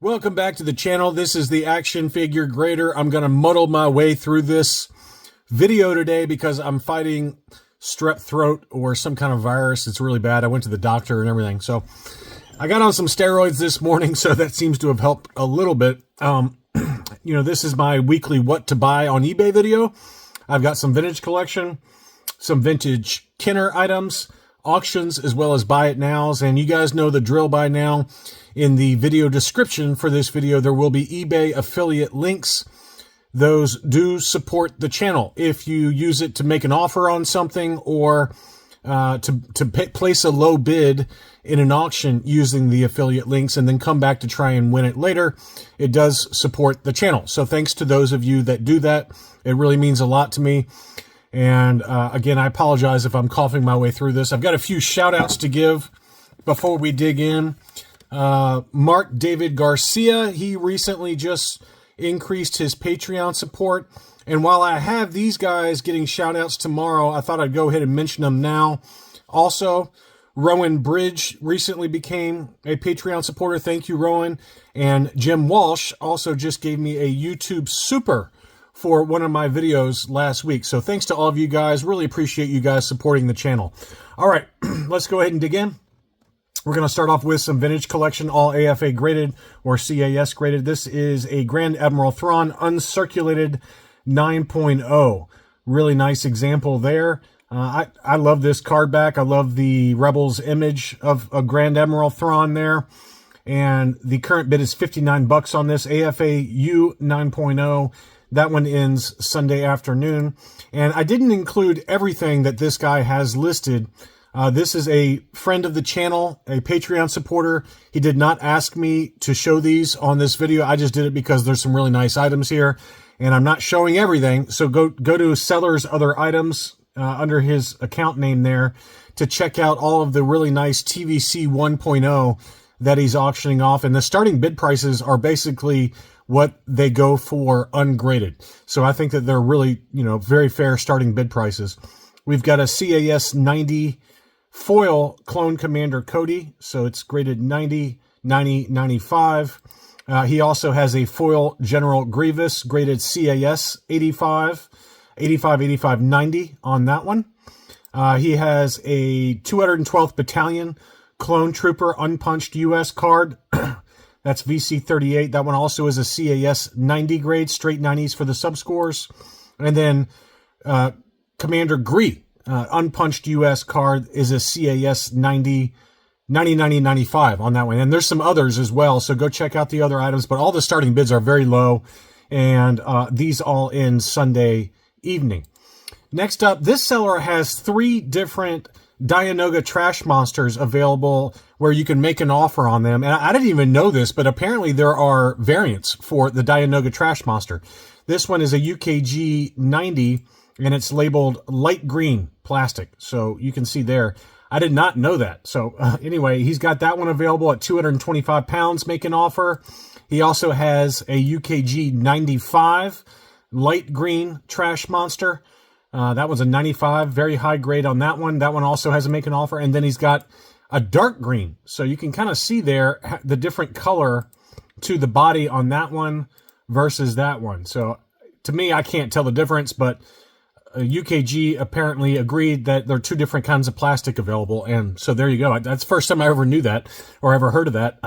Welcome back to the channel. This is the action figure grader. I'm going to muddle my way through this video today because I'm fighting strep throat or some kind of virus. It's really bad. I went to the doctor and everything. So I got on some steroids this morning, so that seems to have helped a little bit. You know, this is my weekly what to buy on eBay video. I've got some vintage collection, some vintage Kenner items, auctions, as well as buy it nows. And you guys know the drill by now. In the video description for this video, there will be eBay affiliate links. Those do support the channel. If you use it to make an offer on something or place a low bid in an auction using the affiliate links and then come back to try and win it later, it does support the channel. So thanks to those of you that do that. It really means a lot to me. And again, I apologize if I'm coughing my way through this. I've got a few shout outs to give before we dig in. Mark David Garcia, he recently just increased his Patreon support. And while I have these guys getting shout outs tomorrow, I thought I'd go ahead and mention them now. Also, Rowan Bridge recently became a Patreon supporter. Thank you, Rowan. And Jim Walsh also just gave me a YouTube super for one of my videos last week. So thanks to all of you guys. Really appreciate you guys supporting the channel. All right, let's go ahead and dig in. We're going to start off with some vintage collection, all AFA graded or CAS graded. This is a Grand Admiral Thrawn uncirculated 9.0. Really nice example there. I love this card back. I love the Rebels image of a Grand Admiral Thrawn there. And the current bid is $59 on this AFA U 9.0. That one ends Sunday afternoon. And I didn't include everything that this guy has listed. This is a friend of the channel, a Patreon supporter. He did not ask me to show these on this video. I just did it because there's some really nice items here, and I'm not showing everything. So go to Seller's Other Items under his account name there to check out all of the really nice TVC 1.0 that he's auctioning off. And the starting bid prices are basically what they go for ungraded. So I think that they're really, very fair starting bid prices. We've got a CAS 90 foil Clone Commander Cody, so it's graded 90, 90, 95. He also has a foil General Grievous graded CAS 85, 85, 85, 90 on that one. He has a 212th Battalion Clone Trooper unpunched US card. That's VC 38. That one also is a CAS 90 grade, straight 90s for the subscores. And then Commander Gree. Unpunched US card is a CAS 90, 90, 90, 95 on that one. And there's some others as well, so go check out the other items. But all the starting bids are very low, and these all end Sunday evening. Next up, this seller has 3 different Dianoga Trash Monsters available where you can make an offer on them. And I didn't even know this, but apparently there are variants for the Dianoga Trash Monster. This one is a UKG 90, and it's labeled light green plastic. So you can see there. I did not know that. So anyway, he's got that one available at 225 pounds, make an offer. He also has a UKG 95 light green trash monster. That was a 95, very high grade on that one. That one also has a make an offer. And then he's got a dark green. So you can kind of see there the different color to the body on that one versus that one. So to me, I can't tell the difference, but UKG apparently agreed that there are 2 different kinds of plastic available, and so there you go. That's the first time I ever knew that or ever heard of that.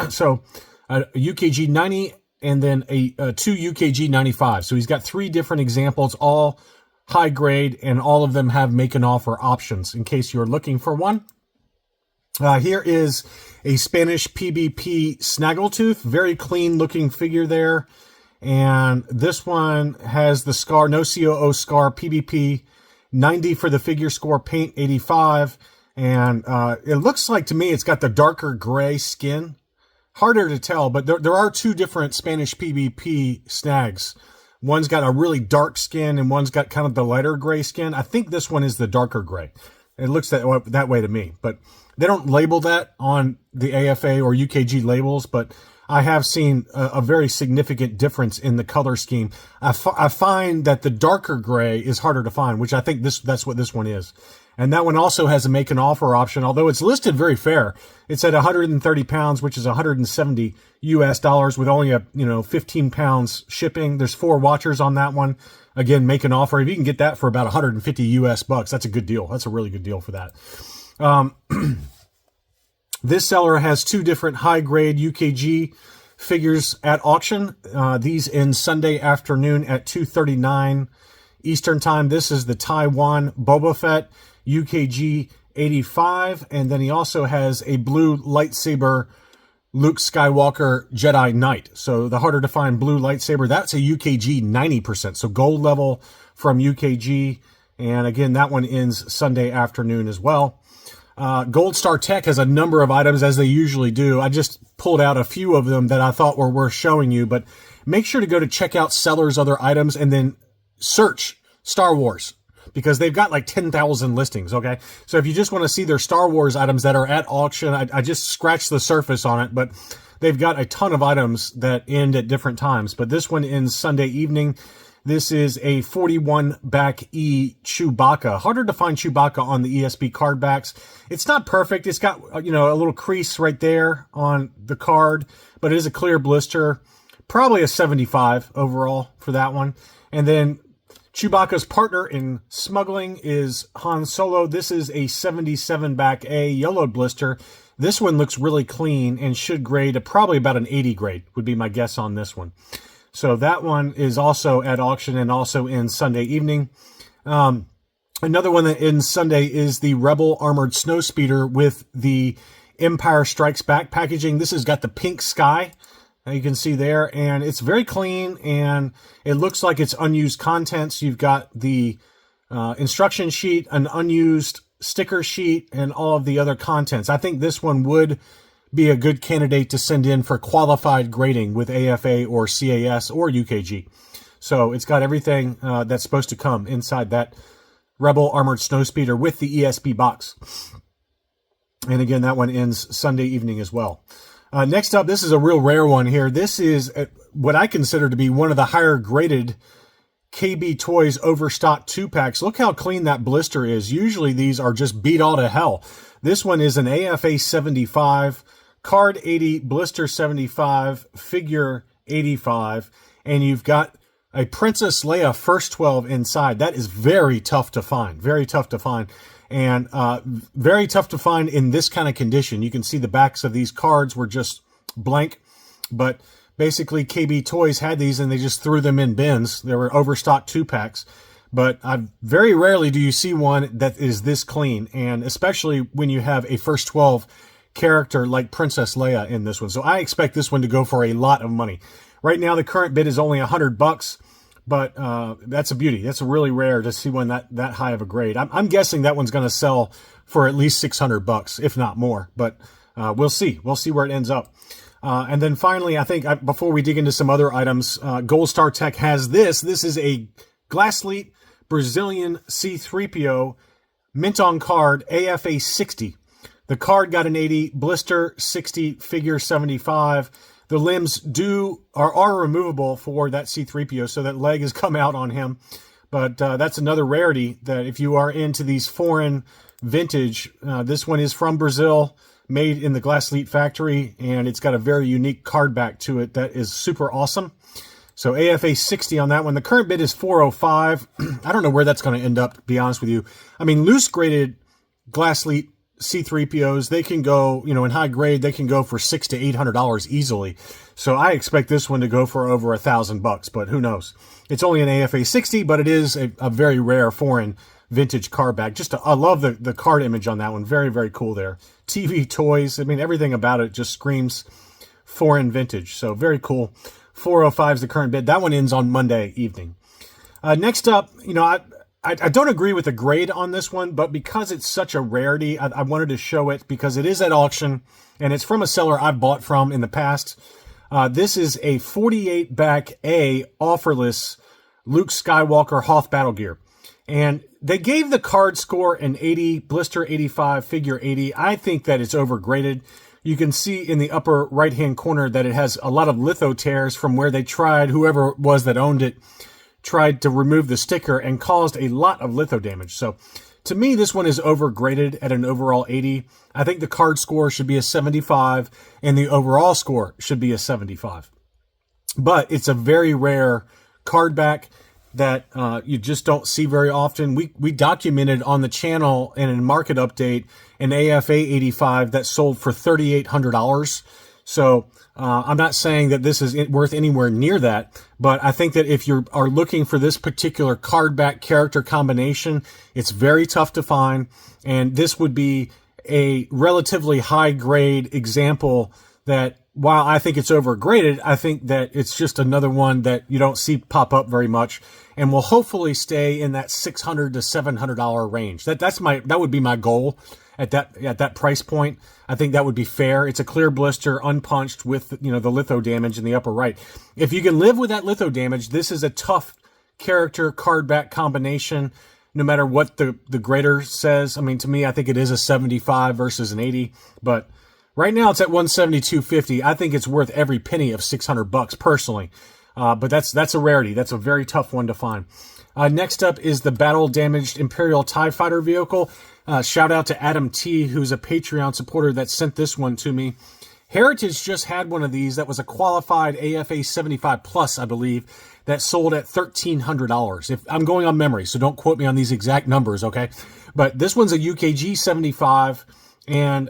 So a UKG 90 and then a 2 UKG 95. So he's got 3 different examples, all high grade, and all of them have make an offer options in case you're looking for one. Here is a Spanish PBP Snaggletooth, very clean looking figure there. And this one has the scar, no COO scar, PBP 90 for the figure score, paint 85. And it looks like to me it's got the darker gray skin. Harder to tell, but there are 2 different Spanish PBP snags. One's got a really dark skin and one's got kind of the lighter gray skin. I think this one is the darker gray. It looks that way to me, but they don't label that on the AFA or UKG labels, but I have seen a very significant difference in the color scheme. I find that the darker gray is harder to find, which I think that's what this one is. And that one also has a make an offer option, although it's listed very fair. It's at 130 pounds, which is 170 US dollars with only 15 pounds shipping. There's 4 watchers on that one. Again, make an offer. If you can get that for about 150 US bucks, that's a good deal. That's a really good deal for that. This seller has 2 different high grade UKG figures at auction. These in Sunday afternoon at 2:39 Eastern time. This is the Taiwan Boba Fett UKG 85, and then he also has a blue lightsaber Luke Skywalker Jedi Knight. So the harder to find blue lightsaber, that's a UKG 90%. So gold level from UKG. And again, that one ends Sunday afternoon as well. Gold Star Tech has a number of items, as they usually do. I just pulled out a few of them that I thought were worth showing you, but make sure to go to check out sellers' other items and then search Star Wars, because they've got like 10,000 listings, okay? So if you just want to see their Star Wars items that are at auction, I just scratched the surface on it, but they've got a ton of items that end at different times. But this one ends Sunday evening. This is a 41 back E Chewbacca. Harder to find Chewbacca on the ESP card backs. It's not perfect. It's got, a little crease right there on the card, but it is a clear blister. Probably a 75 overall for that one. And then Chewbacca's partner in smuggling is Han Solo. This is a 77 back A yellowed blister. This one looks really clean and should grade probably about an 80 grade would be my guess on this one. So that one is also at auction and also in Sunday evening. Another one that ends Sunday is the Rebel Armored Snowspeeder with the Empire Strikes Back packaging. This has got the pink sky. You can see there, and it's very clean, and it looks like it's unused contents. You've got the instruction sheet, an unused sticker sheet, and all of the other contents. I think this one would be a good candidate to send in for qualified grading with AFA or CAS or UKG. So it's got everything that's supposed to come inside that Rebel Armored Snowspeeder with the ESP box. And again, that one ends Sunday evening as well. Next up, this is a real rare one here. This is what I consider to be one of the higher graded KB Toys Overstock 2-packs. Look how clean that blister is. Usually these are just beat all to hell. This one is an AFA 75, card 80, blister 75, figure 85, and you've got a Princess Leia First 12 inside. That is very tough to find. Very tough to find. And very tough to find in this kind of condition. You can see the backs of these cards were just blank, but basically KB Toys had these and they just threw them in bins. They were overstocked 2-packs, but very rarely do you see one that is this clean, and especially when you have a First 12 character like Princess Leia in this one. So I expect this one to go for a lot of money. Right now, the current bid is only $100. But that's a beauty. That's really rare to see one that high of a grade. I'm guessing that one's going to sell for at least $600, if not more. But we'll see. We'll see where it ends up. And then finally, I think before we dig into some other items, Gold Star Tech has this. This is a Glassleet Brazilian C-3PO mint on card AFA 60. The card got an 80, blister 60, figure 75. The limbs are removable for that C-3PO, so that leg has come out on him. But that's another rarity that if you are into these foreign vintage, this one is from Brazil, made in the Glassleet factory, and it's got a very unique card back to it that is super awesome. So AFA 60 on that one. The current bid is $405. I don't know where that's going to end up, to be honest with you. I mean, loose graded Glassleet C-3POs, they can go, in high grade, they can go for $600 to $800 easily. So I expect this one to go for over $1,000, but who knows? It's only an AFA 60, but it is a very rare foreign vintage card back. I love the card image on that one. Very, very cool there. TV Toys, I mean, everything about it just screams foreign vintage. So very cool. 405 is the current bid. That one ends on Monday evening. Next up, I don't agree with the grade on this one, but because it's such a rarity, I wanted to show it because it is at auction, and it's from a seller I've bought from in the past. This is a 48 back A offerless Luke Skywalker Hoth Battle Gear. And they gave the card score an 80, blister 85, figure 80. I think that it's overgraded. You can see in the upper right-hand corner that it has a lot of litho tears from where whoever it was that owned it, tried to remove the sticker and caused a lot of litho damage. So To me, this one is overgraded at an overall 80. I think the card score should be a 75, and the overall score should be a 75. But it's a very rare card back that you just don't see very often. We documented on the channel and in market update an AFA 85 that sold for $3,800. So I'm not saying that this is worth anywhere near that, but I think that if you are looking for this particular card back character combination, it's very tough to find, and this would be a relatively high grade example that, while I think it's overgraded, I think that it's just another one that you don't see pop up very much, and will hopefully stay in that $600 to $700 range. That would be my goal at that price point. I think that would be fair. It's a clear blister, unpunched, with the litho damage in the upper right. If you can live with that litho damage, this is a tough character card back combination, no matter what the grader says. I mean, to me, I think it is a 75 versus an 80, but right now it's at $172.50. I think it's worth every penny of $600 personally. But that's a rarity. That's a very tough one to find. Next up is the battle damaged Imperial TIE Fighter vehicle. Shout out to Adam T, who's a Patreon supporter that sent this one to me. Heritage just had one of these that was a qualified AFA 75 plus, I believe, that sold at $1,300. If I'm going on memory, so don't quote me on these exact numbers, okay? But this one's a UKG 75, and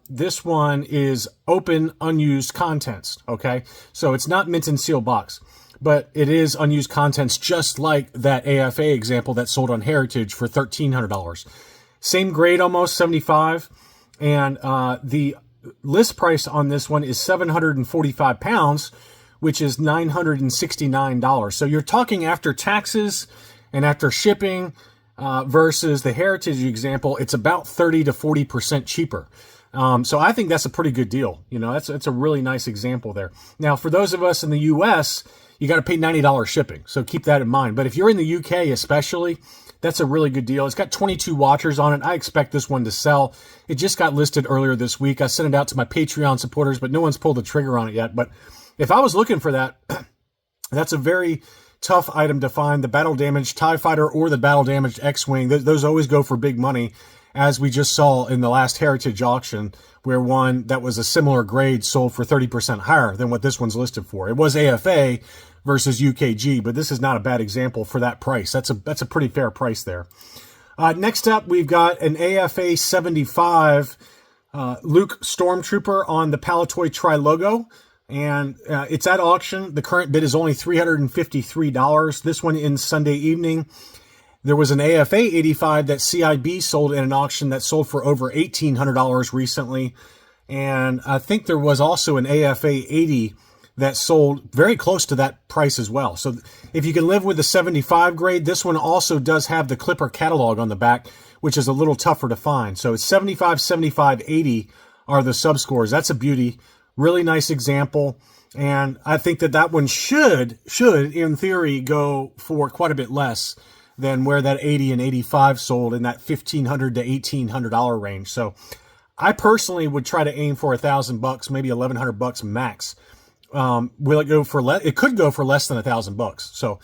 this one is open, unused contents, okay? So it's not mint and seal box, but it is unused contents, just like that AFA example that sold on Heritage for $1,300. Same grade almost, 75, and the list price on this one is 745 pounds, which is $969. So you're talking after taxes and after shipping versus the Heritage example, it's about 30 to 40% cheaper. So I think that's a pretty good deal. That's a really nice example there. Now, for those of us in the U.S., you got to pay $90 shipping. So keep that in mind. But if you're in the UK especially, that's a really good deal. It's got 22 watchers on it. I expect this one to sell. It just got listed earlier this week. I sent it out to my Patreon supporters, but no one's pulled the trigger on it yet. But if I was looking for that, that's a very tough item to find. The battle damaged TIE Fighter or the battle damaged X-Wing, those always go for big money, as we just saw in the last Heritage auction, where one that was a similar grade sold for 30% higher than what this one's listed for. It was AFA versus UKG, but this is not a bad example for that price. That's a pretty fair price there. Next up, we've got an AFA 75 Luke Stormtrooper on the Palatoy Tri-Logo, and it's at auction. The current bid is only $353. This one in Sunday evening. There was an AFA 85 that CIB sold in an auction that sold for over $1,800 recently, and I think there was also an AFA 80 that sold very close to that price as well. So if you can live with the 75 grade, this one also does have the Clipper catalog on the back, which is a little tougher to find. So it's 75, 75, 80 are the subscores. That's a beauty. Really nice example. And I think that one should, in theory, go for quite a bit less than where that 80 and 85 sold in that $1,500 to $1,800 range. So I personally would try to aim for $1,000, maybe $1,100 max. Will it go for less? It could go for less than $1,000. So,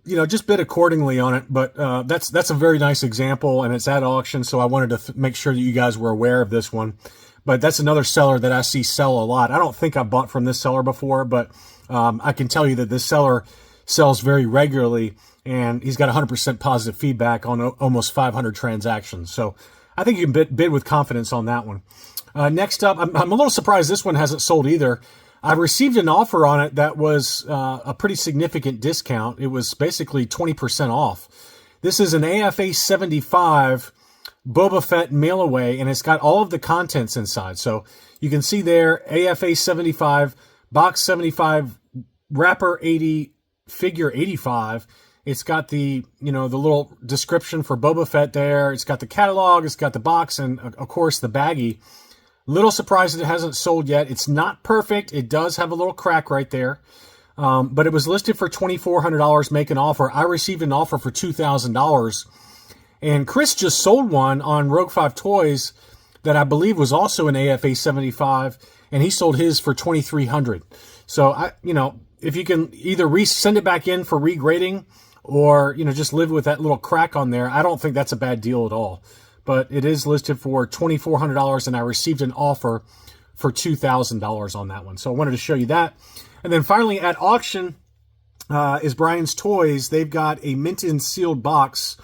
just bid accordingly on it. But that's a very nice example, and it's at auction. So I wanted to make sure that you guys were aware of this one. But that's another seller that I see sell a lot. I don't think I bought from this seller before, but I can tell you that this seller sells very regularly, and he's got 100% positive feedback on almost 500 transactions. So I think you can bid with confidence on that one. Next up, I'm a little surprised this one hasn't sold either. I received an offer on it that was a pretty significant discount. It was basically 20% off. This is an AFA 75 Boba Fett mail away, and it's got all of the contents inside. So you can see there, AFA 75, box 75, wrapper 80, figure 85. It's got the little description for Boba Fett there. It's got the catalog, it's got the box, and of course the baggie. Little surprised that it hasn't sold yet. It's not perfect. It does have a little crack right there. But it was listed for $2,400, make an offer. I received an offer for $2,000. And Chris just sold one on Rogue 5 Toys that I believe was also an AFA 75, and he sold his for $2,300. So if you can either send it back in for regrading, or, you know, just live with that little crack on there, I don't think that's a bad deal at all. But it is listed for $2,400, and I received an offer for $2,000 on that one. So I wanted to show you that. And then finally at auction is Brian's Toys. They've got a mint and sealed box,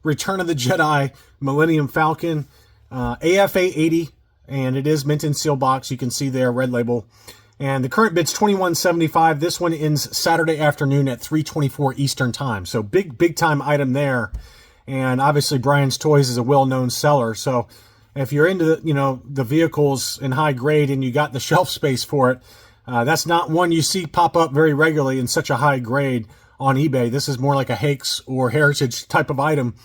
Return of the Jedi Millennium Falcon, AFA 80, and it is mint and sealed box. You can see there, red label. And the current bid's $21.75. This one ends Saturday afternoon at 3:24 Eastern Time. So big time item there. And obviously Brian's Toys is a well-known seller. So if you're into, you know, the vehicles in high grade and you got the shelf space for it, that's not one you see pop up very regularly in such a high grade on eBay. This is more like a Hakes or Heritage type of item.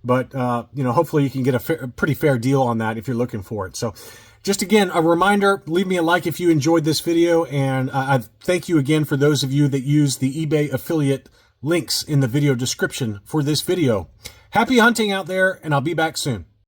But, you know, hopefully you can get a pretty fair deal on that if you're looking for it. So just again, a reminder, leave me a like if you enjoyed this video. And I thank you again for those of you that use the eBay affiliate links in the video description for this video. Happy hunting out there, and I'll be back soon.